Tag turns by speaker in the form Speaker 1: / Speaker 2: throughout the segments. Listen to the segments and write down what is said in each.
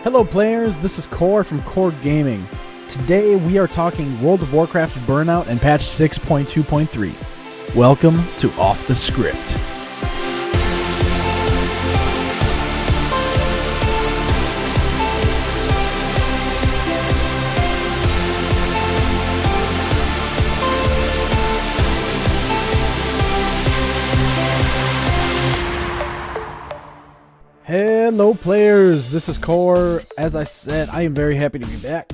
Speaker 1: Hello players, this is Core from Core Gaming. Today we are talking World of Warcraft Burnout and patch 6.2.3. Welcome to Off the Script. Hello players, this is Core. As I said, I am very happy to be back.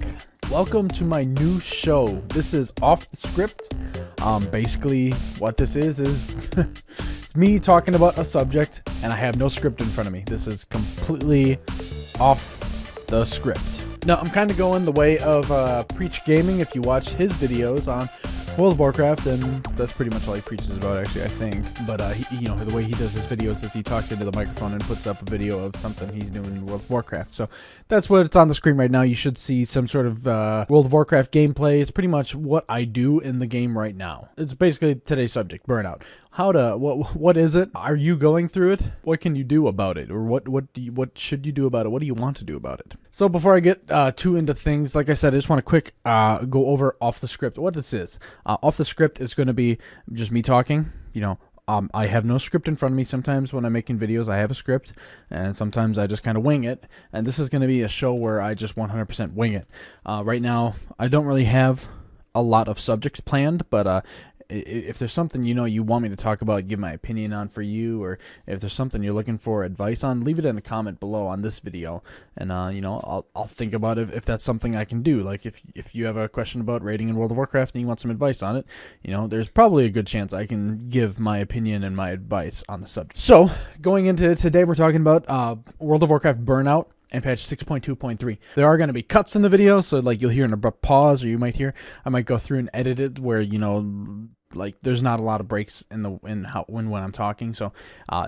Speaker 1: Welcome to my new show. This is Off the Script. Basically what this is it's me talking about a subject and I have no script in front of me. This is completely off the script. Now I'm kind of going the way of Preach Gaming. If you watch his videos on World of Warcraft, and that's pretty much all he preaches about, actually, I think. But the way he does his videos is he talks into the microphone and puts up a video of something he's doing in World of Warcraft. So that's what it's on the screen right now. You should see some sort of World of Warcraft gameplay. It's pretty much what I do in the game right now. It's basically today's subject, Burnout. What is it? Are you going through it? What can you do about it? Or what should you do about it? What do you want to do about it? So before I get too into things, like I said, I just want to quick go over Off the Script, what this is. Off the Script is going to be just me talking. I have no script in front of me. Sometimes when I'm making videos, I have a script, and sometimes I just kind of wing it. And this is going to be a show where I just 100% wing it. Right now, I don't really have a lot of subjects planned, but if there's something you want me to talk about, give my opinion on for you, or if there's something you're looking for advice on, leave it in the comment below on this video, and I'll think about it if that's something I can do. Like if you have a question about raiding in World of Warcraft and you want some advice on it, there's probably a good chance I can give my opinion and my advice on the subject. So going into today, we're talking about World of Warcraft Burnout and patch 6.2.3. There are going to be cuts in the video, so like you'll hear an abrupt pause, or you might hear I might go through and edit it where like there's not a lot of breaks when I'm talking. So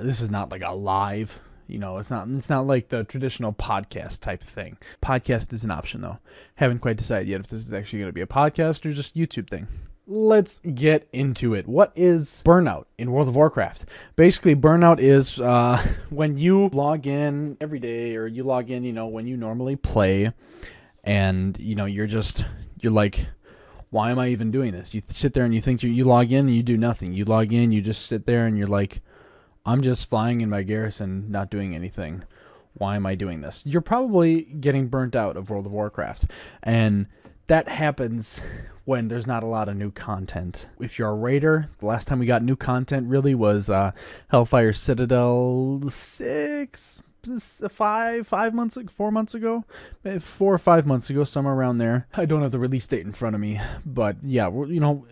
Speaker 1: this is not like a live, it's not like the traditional podcast type thing. Podcast is an option though. Haven't quite decided yet if this is actually going to be a podcast or just YouTube thing. Let's get into it. What is Burnout in World of Warcraft? Basically, Burnout is when you log in every day, or you log in, when you normally play, and you're like, why am I even doing this? You sit there and you think you log in and you do nothing. You log in, you just sit there and you're like, I'm just flying in my garrison, not doing anything. Why am I doing this? You're probably getting burnt out of World of Warcraft, and that happens when there's not a lot of new content. If you're a raider, the last time we got new content really was Hellfire Citadel 4 months ago, 4 or 5 months ago, somewhere around there. I don't have the release date in front of me, but yeah,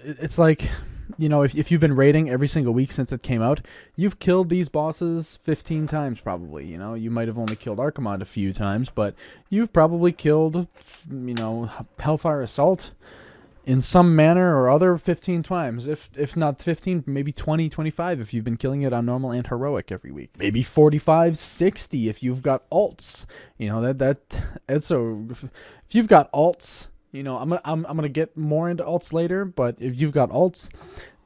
Speaker 1: it's like, if you've been raiding every single week since it came out, you've killed these bosses 15 times probably. You might have only killed Argofox a few times, but you've probably killed, Hellfire Assault in some manner or other 15 times. If not 15, maybe 20, 25 if you've been killing it on normal and heroic every week. Maybe 45, 60 if you've got alts. If you've got alts, I'm gonna get more into alts later, but if you've got alts,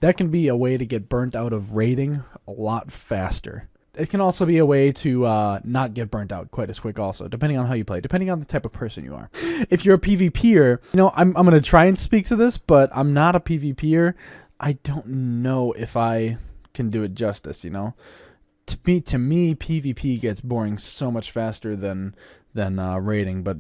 Speaker 1: that can be a way to get burnt out of raiding a lot faster. It can also be a way to not get burnt out quite as quick also, depending on how you play, depending on the type of person you are. If you're a PvPer, I'm going to try and speak to this, but I'm not a PvPer. I don't know if I can do it justice, To me, PvP gets boring so much faster than raiding, but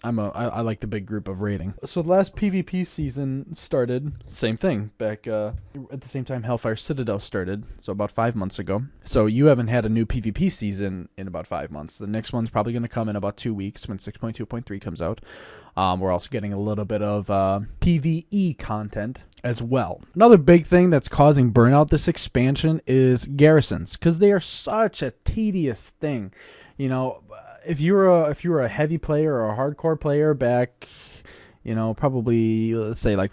Speaker 1: I like the big group of raiding. So the last PvP season started, same thing, back at the same time Hellfire Citadel started, so about 5 months ago. So you haven't had a new PvP season in about 5 months. The next one's probably going to come in about 2 weeks when 6.2.3 comes out. We're also getting a little bit of PvE content as well. Another big thing that's causing burnout this expansion is garrisons, because they are such a tedious thing. If you were a heavy player or a hardcore player back, probably let's say like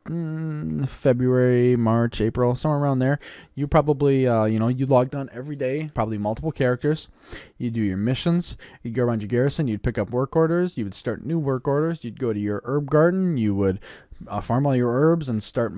Speaker 1: February, March, April, somewhere around there, you probably you logged on every day, probably multiple characters. You do your missions, you'd go around your garrison, you'd pick up work orders, you would start new work orders, you'd go to your herb garden, you would farm all your herbs and start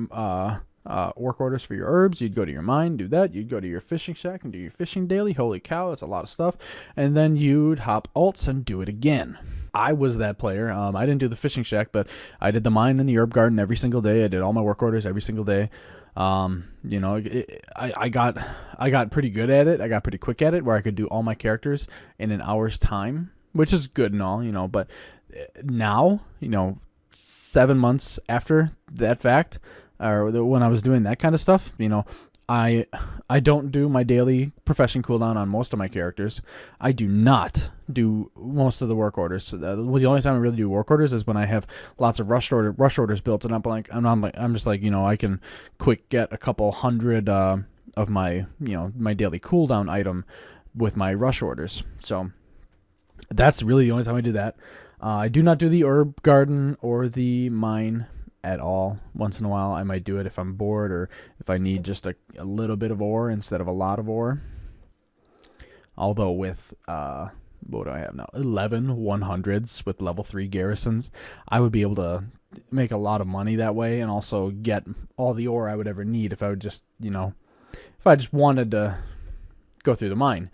Speaker 1: work orders for your herbs. You'd go to your mine, do that. You'd go to your fishing shack and do your fishing daily. Holy cow, that's a lot of stuff. And then you'd hop alts and do it again. I was that player. I didn't do the fishing shack, but I did the mine and the herb garden every single day. I did all my work orders every single day. I got pretty good at it. I got pretty quick at it, where I could do all my characters in an hour's time, which is good and all, but now, 7 months after that fact, or when I was doing that kind of stuff, I don't do my daily profession cooldown on most of my characters. I do not do most of the work orders. So the only time I really do work orders is when I have lots of rush orders built, and I'm just like, I can quick get a couple hundred of my my daily cooldown item with my rush orders. So that's really the only time I do that. I do not do the herb garden or the mine at all. Once in a while I might do it if I'm bored, or if I need just a little bit of ore instead of a lot of ore. Although with what do I have now, 11 100s with level 3 garrisons, I would be able to make a lot of money that way, and also get all the ore I would ever need if I would just if I just wanted to go through the mine.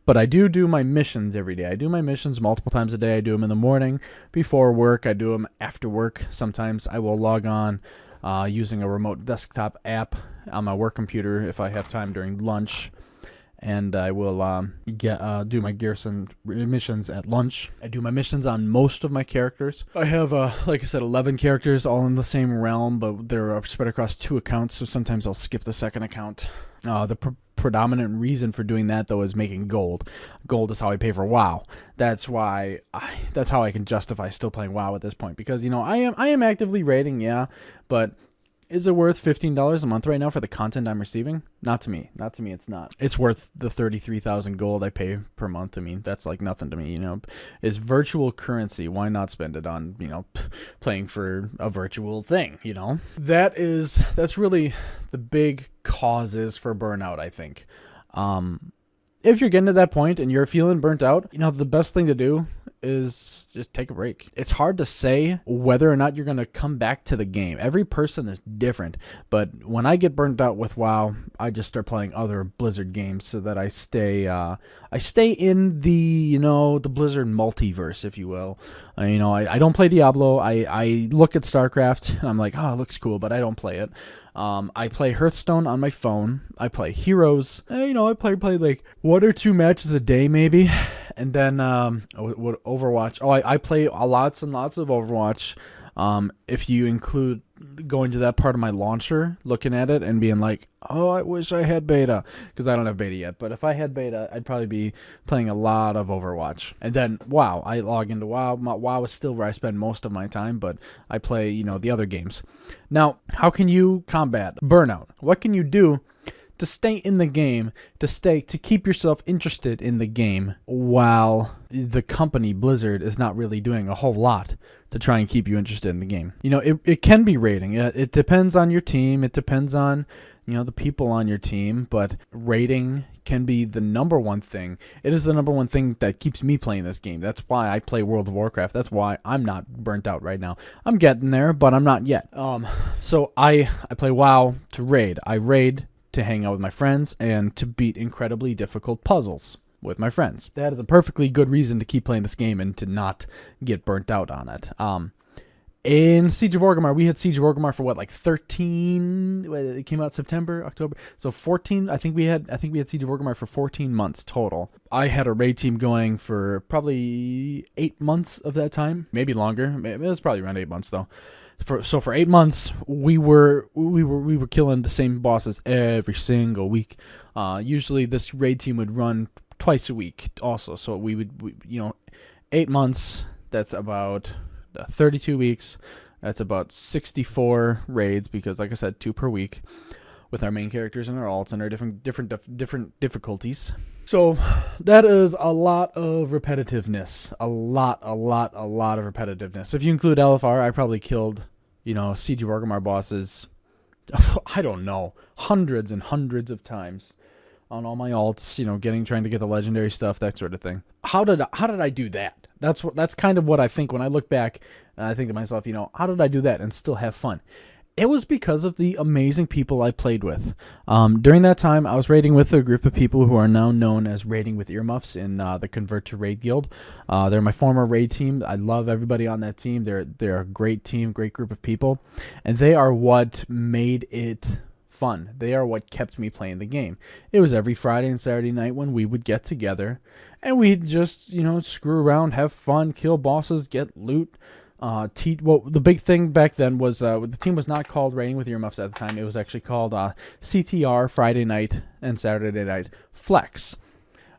Speaker 1: But I do my missions every day. I do my missions multiple times a day. I do them in the morning, before work. I do them after work. Sometimes I will log on using a remote desktop app on my work computer if I have time during lunch. And I will do my garrison missions at lunch. I do my missions on most of my characters. I have, like I said, 11 characters all in the same realm, but they're spread across 2 accounts, so sometimes I'll skip the second account. The predominant reason for doing that, though, is making gold. Gold is how I pay for WoW. That's how I can justify still playing WoW at this point, because I am actively raiding, yeah, but is it worth $15 a month right now for the content I'm receiving? Not to me. Not to me, it's not. It's worth the 33,000 gold I pay per month. I mean, that's like nothing to me, It's virtual currency. Why not spend it on, playing for a virtual thing, That's really the big causes for burnout, I think. If you're getting to that point and you're feeling burnt out, the best thing to do is just take a break. It's hard to say whether or not you're going to come back to the game. Every person is different, but when I get burnt out with WoW, I just start playing other Blizzard games so that I stay in the, the Blizzard multiverse, if you will. I don't play Diablo. I look at StarCraft and I'm like, oh, it looks cool, but I don't play it. I play Hearthstone on my phone. I play Heroes. I play like 1 or 2 matches a day maybe. And then Overwatch. Oh, I play lots and lots of Overwatch. If you include going to that part of my launcher, looking at it and being like, oh, I wish I had beta, because I don't have beta yet. But if I had beta, I'd probably be playing a lot of Overwatch. And then WoW. I log into WoW. WoW is still where I spend most of my time, but I play, the other games. Now, how can you combat burnout? What can you do to stay in the game, to keep yourself interested in the game, while the company Blizzard is not really doing a whole lot to try and keep you interested in the game? It can be raiding. It depends on your team. It depends on the people on your team, but raiding can be the number one thing. It is the number one thing that keeps me playing this game. That's why I play World of Warcraft. That's why I'm not burnt out right now. I'm getting there, but I'm not yet. So I play WoW to raid. I raid to hang out with my friends and to beat incredibly difficult puzzles with my friends. That is a perfectly good reason to keep playing this game and to not get burnt out on it. In Siege of Orgrimmar, we had Siege of Orgrimmar for 13, it came out September, October, so 14, I think we had Siege of Orgrimmar for 14 months total. I had a raid team going for probably 8 months of that time, maybe longer. It was probably around 8 months though. For 8 months, we were killing the same bosses every single week. Usually this raid team would run twice a week also. So we 8 months, that's about 32 weeks. That's about 64 raids, because like I said, 2 per week, with our main characters and our alts and our different difficulties. So that is a lot of repetitiveness. A lot of repetitiveness. If you include LFR, I probably killed, Siege of Orgrimmar bosses, I don't know, hundreds and hundreds of times on all my alts, trying to get the legendary stuff, that sort of thing. How did I do that? That's kind of what I think when I look back, and I think to myself, how did I do that and still have fun? It was because of the amazing people I played with. During that time, I was raiding with a group of people who are now known as Raiding with Earmuffs in the Convert to Raid Guild. They're my former raid team. I love everybody on that team. They're a great team, great group of people, and they are what made it fun. They are what kept me playing the game. It was every Friday and Saturday night when we would get together, and we'd just screw around, have fun, kill bosses, get loot. The big thing back then was the team was not called Raiding with Earmuffs at the time. It was actually called CTR Friday Night and Saturday Night Flex.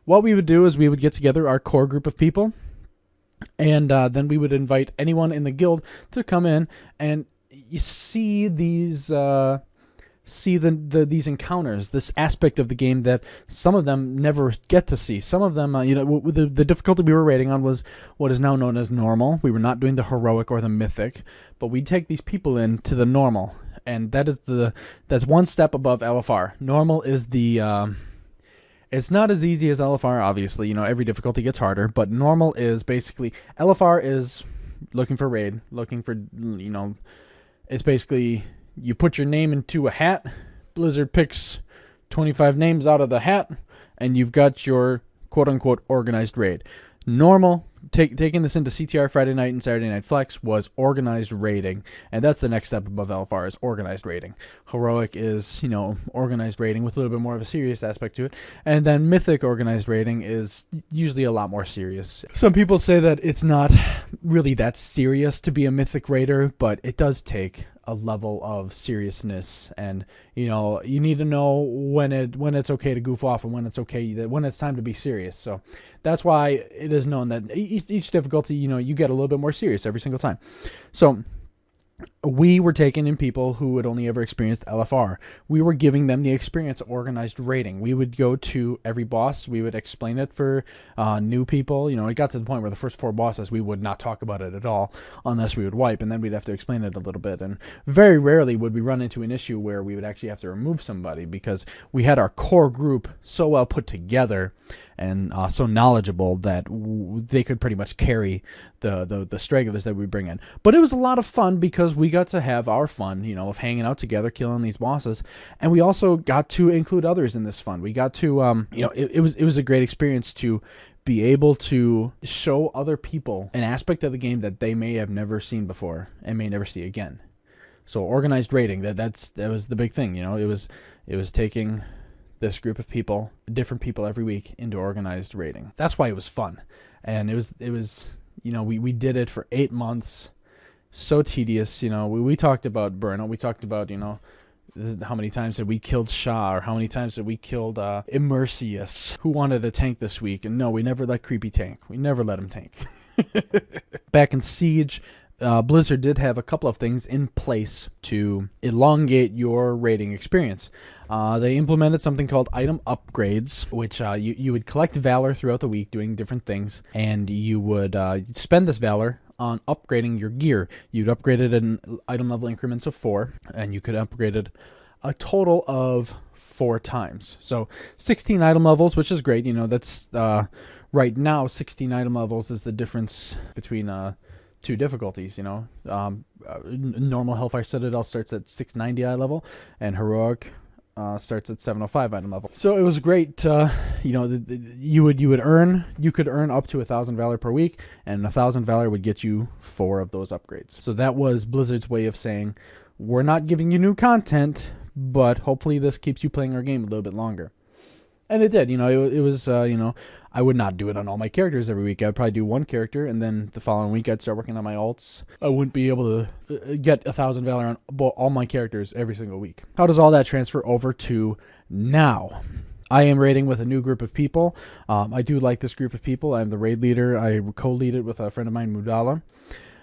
Speaker 1: What we would do is we would get together our core group of people, and then we would invite anyone in the guild to come in and you see these these encounters, this aspect of the game that some of them never get to see. Some of them, the difficulty we were rating on was what is now known as normal. We were not doing the heroic or the mythic, but we'd take these people into the normal, and that's one step above LFR. Normal is it's not as easy as LFR, obviously. Every difficulty gets harder, but normal is basically, LFR is looking for raid, looking for, it's basically, you put your name into a hat, Blizzard picks 25 names out of the hat, and you've got your quote-unquote organized raid. Normal, taking this into CTR Friday Night and Saturday Night Flex, was organized raiding, and that's the next step above LFR, is organized raiding. Heroic is, organized raiding with a little bit more of a serious aspect to it, and then Mythic organized raiding is usually a lot more serious. Some people say that it's not really that serious to be a Mythic raider, but it does take a level of seriousness, and you need to know when it's okay to goof off and when it's time to be serious. So that's why it is known that each difficulty, you get a little bit more serious every single time. So we were taking in people who had only ever experienced LFR. We were giving them the experience of organized raiding. We would go to every boss. We would explain it for new people. It got to the point where the first 4 bosses, we would not talk about it at all unless we would wipe, and then we'd have to explain it a little bit. And very rarely would we run into an issue where we would actually have to remove somebody, because we had our core group so well put together and so knowledgeable that they could pretty much carry the stragglers that we bring in. But it was a lot of fun because we got to have our fun, of hanging out together, killing these bosses, and we also got to include others in this fun. We got to, it was a great experience to be able to show other people an aspect of the game that they may have never seen before and may never see again. So organized raiding, that was the big thing. It was taking this group of people, different people every week, into organized raiding. That's why it was fun. And it was we did it for 8 months. So tedious. We talked about Burnout. We talked about, how many times that we killed Shah, or how many times that we killed Immersius, who wanted a tank this week. And no, we never let Creepy tank. We never let him tank. Back in Siege, Blizzard did have a couple of things in place to elongate your raiding experience. They implemented something called item upgrades, which you would collect Valor throughout the week doing different things, and you would spend this Valor on upgrading your gear. You'd upgrade it in item level increments of 4, and you could upgrade it a total of 4 times. So 16 item levels, which is great. That's right now 16 item levels is the difference between 2 difficulties. Normal Hellfire Citadel starts at 690 eye level, and Heroic starts at 705 item level. So it was great. You could earn up to 1,000 Valor per week, and 1,000 Valor would get you 4 of those upgrades. So that was Blizzard's way of saying, we're not giving you new content, but hopefully this keeps you playing our game a little bit longer. And it did. It was, I would not do it on all my characters every week. I would probably do 1 character, and then the following week I'd start working on my alts. I wouldn't be able to get 1,000 Valor on all my characters every single week. How does all that transfer over to now? I am raiding with a new group of people. I do like this group of people. I'm the raid leader. I co-lead it with a friend of mine, Mudala.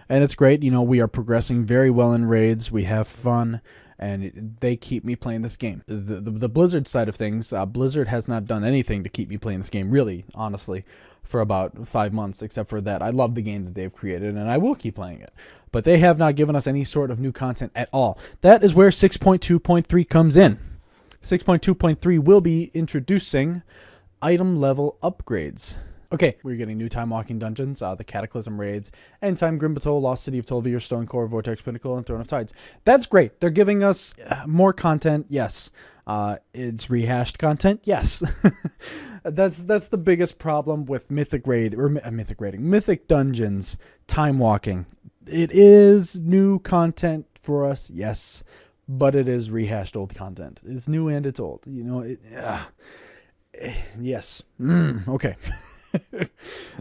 Speaker 1: And it's great. We are progressing very well in raids. We have fun. And they keep me playing this game. The Blizzard side of things, Blizzard has not done anything to keep me playing this game, really, honestly, for about 5 months, except for that. I love the game that they've created, and I will keep playing it. But they have not given us any sort of new content at all. That is where 6.2.3 comes in. 6.2.3 will be introducing item level upgrades. Okay, we're getting new Time Walking Dungeons, the Cataclysm Raids, End Time Grim Battle, Lost City of Tolvir, Stonecore, Vortex Pinnacle, and Throne of Tides. That's great. They're giving us more content, yes. It's rehashed content, yes. That's the biggest problem with Mythic Dungeons, Time Walking. It is new content for us, yes, but it is rehashed old content. It's new and it's old. Yes. Okay.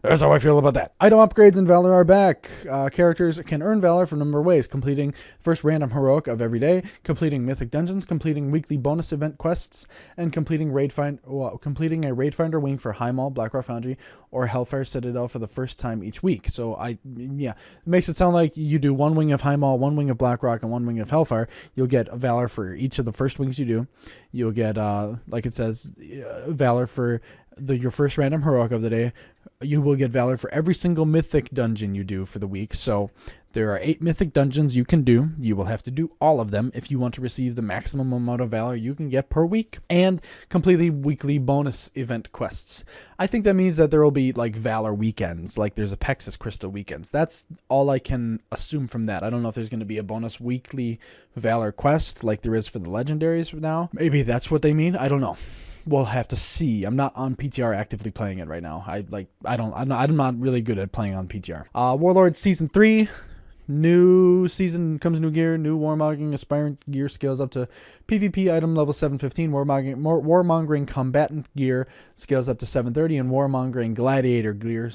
Speaker 1: That's how I feel about that. Item upgrades in Valor are back. Characters can earn Valor from a number of ways: completing first random heroic of every day, completing Mythic Dungeons, completing weekly bonus event quests, and completing a Raid Finder wing for Highmaul, Blackrock Foundry, or Hellfire Citadel for the first time each week. So it makes it sound like you do one wing of Highmaul, one wing of Blackrock, and one wing of Hellfire. You'll get a Valor for each of the first wings you do. You'll get, like it says, Valor for your first random heroic of the day. You will get Valor for every single Mythic dungeon you do for the week. So there are 8 Mythic dungeons you can do. You will have to do all of them if you want to receive the maximum amount of Valor you can get per week, and completely weekly bonus event quests. I think that means that there will be like Valor weekends, like there's a Pexus Crystal weekends. That's all I can assume from that. I don't know if there's going to be a bonus weekly Valor quest like there is for the legendaries now. Maybe that's what they mean. I don't know. We'll have to see. I'm not on PTR actively playing it right now. I'm not really good at playing on PTR. Warlord Season 3. New season comes new gear. New Warmongering Aspirant gear scales up to PvP item level 715. Warmongering Combatant gear scales up to 730. And Warmongering Gladiator gear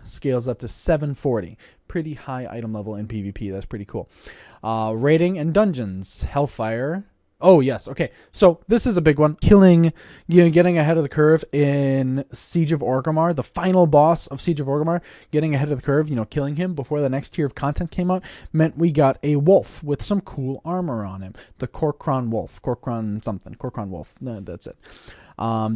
Speaker 1: scales up to 740. Pretty high item level in PvP. That's pretty cool. Raiding and Dungeons. Hellfire. Oh, yes. Okay. So this is a big one. Getting ahead of the curve in Siege of Orgrimmar, the final boss of Siege of Orgrimmar, getting ahead of the curve, killing him before the next tier of content came out, meant we got a wolf with some cool armor on him. The Korkron Wolf. Korkron Wolf. No, that's it.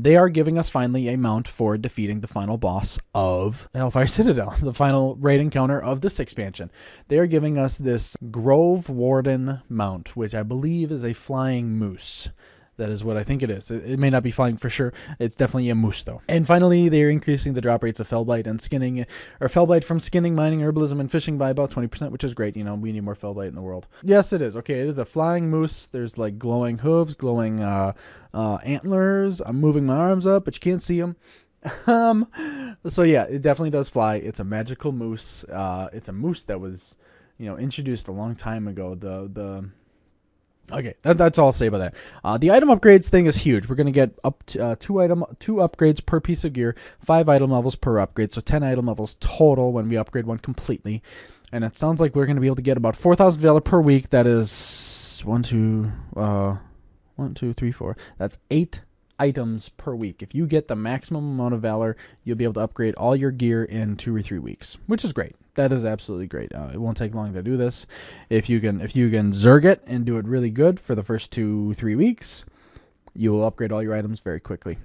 Speaker 1: They are giving us finally a mount for defeating the final boss of Hellfire Citadel, the final raid encounter of this expansion. They are giving us this Grove Warden mount, which I believe is a flying moose. That is what I think it is. It may not be flying for sure. It's definitely a moose, though. And finally, they're increasing the drop rates of Fellblight and skinning, or Fellblight from skinning, mining, herbalism, and fishing by about 20%, which is great. We need more Fellblight in the world. Yes, it is. Okay, it is a flying moose. There's like glowing hooves, glowing antlers. I'm moving my arms up, but you can't see them. So yeah, it definitely does fly. It's a magical moose. It's a moose that was, introduced a long time ago. Okay, that's all I'll say about that. The item upgrades thing is huge. We're going to get up to two upgrades per piece of gear, 5 item levels per upgrade, so 10 item levels total when we upgrade one completely. And it sounds like we're going to be able to get about 4,000 Valor per week. That is 1, 2, 3, 4. That's 8 items per week. If you get the maximum amount of Valor, you'll be able to upgrade all your gear in 2 or 3 weeks, which is great. That is absolutely great. It won't take long to do this. If you can zerg it and do it really good for the first 2-3 weeks, you will upgrade all your items very quickly.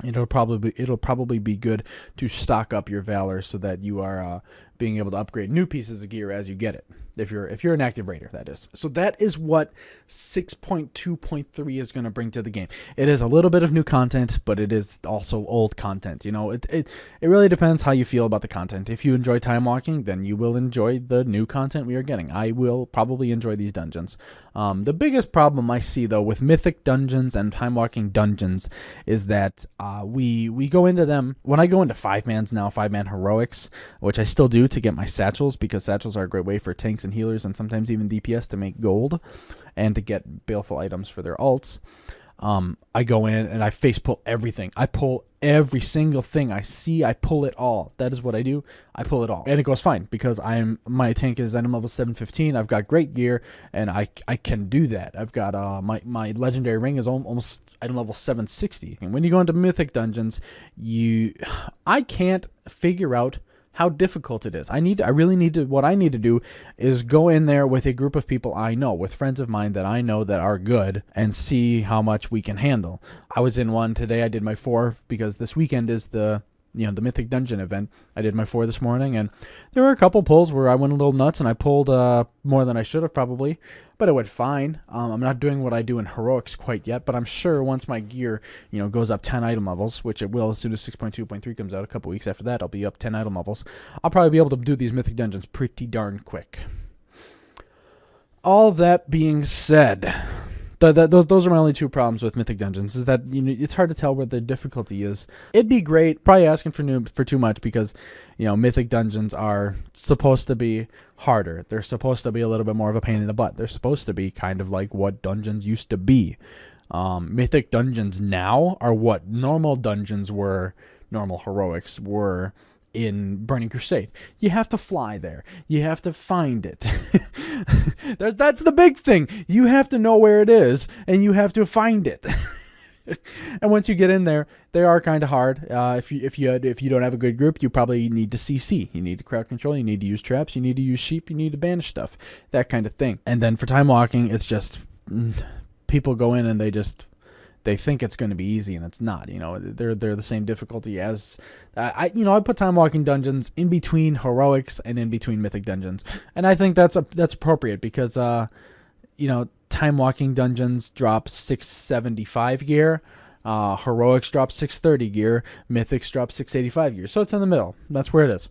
Speaker 1: It'll probably be good to stock up your Valor so that you are being able to upgrade new pieces of gear as you get it. If you're an active raider, that is. So that is what 6.2.3 is going to bring to the game. It is a little bit of new content, but it is also old content. It really depends how you feel about the content. If you enjoy time walking, then you will enjoy the new content we are getting. I will probably enjoy these dungeons. The biggest problem I see though with Mythic Dungeons and time walking dungeons is that we go into them. When I go into 5-man heroics, which I still do to get my satchels, because satchels are a great way for tanks and healers and sometimes even DPS to make gold and to get baleful items for their alts. I go in and I face pull everything. I pull every single thing I see. I pull it all. That is what I do. I pull it all, and it goes fine because my tank is item level 715. I've got great gear, and I can do that. I've got my legendary ring is almost item level 760. And when you go into Mythic Dungeons, I can't figure out how difficult it is. What I need to do is go in there with a group of people I know, with friends of mine that I know that are good, and see how much we can handle. I was in one today. I did my 4 because this weekend is the the Mythic Dungeon event. I did my 4 this morning, and there were a couple pulls where I went a little nuts, and I pulled more than I should have probably, but it went fine. I'm not doing what I do in Heroics quite yet, but I'm sure once my gear, goes up 10 item levels, which it will as soon as 6.2.3 comes out a couple weeks after that, I'll be up 10 item levels. I'll probably be able to do these Mythic Dungeons pretty darn quick. All that being said, those are my only 2 problems with Mythic Dungeons, is that it's hard to tell where the difficulty is. It'd be great, probably asking for too much, because Mythic Dungeons are supposed to be harder. They're supposed to be a little bit more of a pain in the butt. They're supposed to be kind of like what dungeons used to be. Mythic Dungeons now are what normal dungeons were, normal Heroics were in Burning Crusade. You have to fly there. You have to find it. That's the big thing. You have to know where it is, and you have to find it. And once you get in there, they are kind of hard. If you don't have a good group, you probably need to CC. You need to crowd control. You need to use traps. You need to use sheep. You need to banish stuff. That kind of thing. And then for time walking, it's just people go in and they think it's going to be easy, and it's not. They're the same difficulty as I put time walking dungeons in between Heroics and in between Mythic Dungeons, and I think that's appropriate, because time walking dungeons drop 675 gear, Heroics drop 630 gear, Mythics drop 685 gear, so it's in the middle. That's where it is.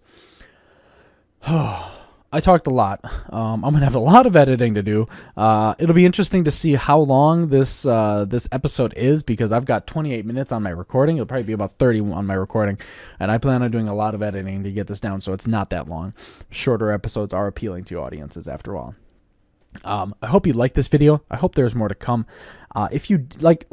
Speaker 1: I talked a lot. I'm gonna have a lot of editing to do. It'll be interesting to see how long this episode is, because I've got 28 minutes on my recording. It'll probably be about 30 on my recording, and I plan on doing a lot of editing to get this down, so it's not that long. Shorter episodes are appealing to audiences, after all. I hope you like this video. I hope there's more to come. If you like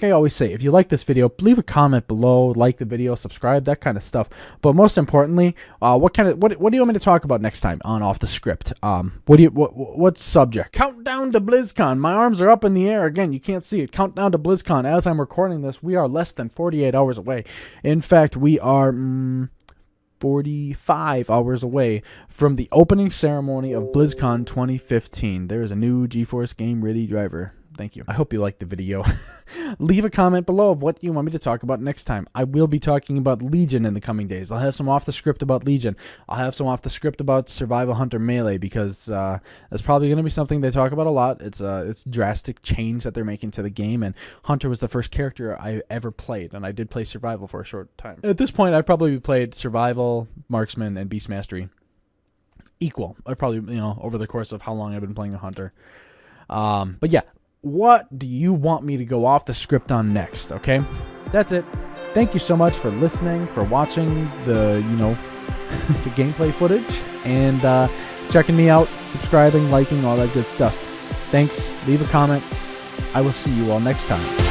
Speaker 1: I always say, if you like this video, leave a comment below, like the video, subscribe, that kind of stuff. But most importantly, what do you want me to talk about next time on Off the Script? What subject? Countdown to BlizzCon. My arms are up in the air again. You can't see it. Countdown to BlizzCon. As I'm recording this, we are less than 48 hours away. In fact, we are 45 hours away from the opening ceremony of BlizzCon 2015. There is a new GeForce Game Ready driver. Thank you. I hope you liked the video. Leave a comment below of what you want me to talk about next time. I will be talking about Legion in the coming days. I'll have some off the script about Legion. I'll have some off the script about Survival Hunter Melee, because that's probably going to be something they talk about a lot. It's drastic change that they're making to the game, and Hunter was the first character I ever played, and I did play Survival for a short time. At this point, I've probably played Survival, Marksman, and Beast Mastery equal. I probably, over the course of how long I've been playing a Hunter. But yeah. What do you want me to go off the script on next? Okay, that's it. Thank you so much for listening, for watching the the gameplay footage, and checking me out, subscribing, liking, all that good stuff. Thanks. Leave a comment. I will see you all next time.